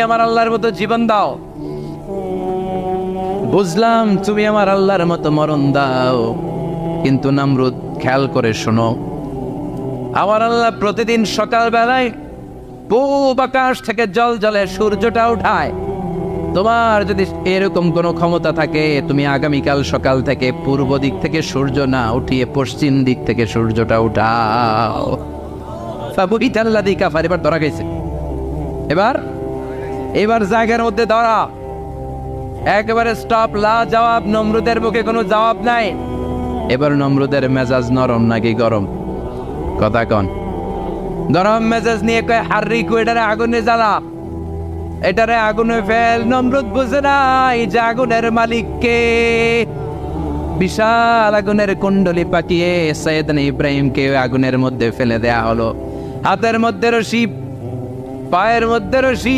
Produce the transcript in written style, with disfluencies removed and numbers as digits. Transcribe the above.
আমার আল্লাহর মতো জীবন দাও। বুঝলাম তুমি আমার আল্লাহর মতো মরণ দাও, কিন্তু নমরুদ খেয়াল করে শোনো, আমার আল্লাহ প্রতিদিন সকাল বেলায় পূব আকাশ থেকে জল জলে সূর্যটা উঠায়। তোমার যদি এরকম কোনো ক্ষমতা থাকে, তুমি আগামীকাল সকাল থেকে পূর্ব দিক থেকে সূর্য না উঠিয়ে পশ্চিম দিক থেকে সূর্যটা উঠাও। ফাবুহিতাল্লাযী কাফার, এবার ধরা গেছে। এবার জায়গার মধ্যে ধরা, একেবারে স্টপ, লা জবাব। নমরুদের মুখে কোনো জবাব নাই। এবার নমরুদের মেজাজ নরম নাকি গরম? কথা কন। গরম মেজাজ নিয়ে কয়, হাররিকু, এটারে আগুনে জ্বালা, এটারে আগুনে ফেল। নমরুদ বুঝে নাই যে আগুনের মালিককে। বিশাল আগুনের কুণ্ডলি পাকিয়ে সাইয়েদনা ইব্রাহিমকে আগুনের মধ্যে ফেলে দেয়া হলো। হাতের মধ্যে রশি, পায়ের মধ্যে রশি।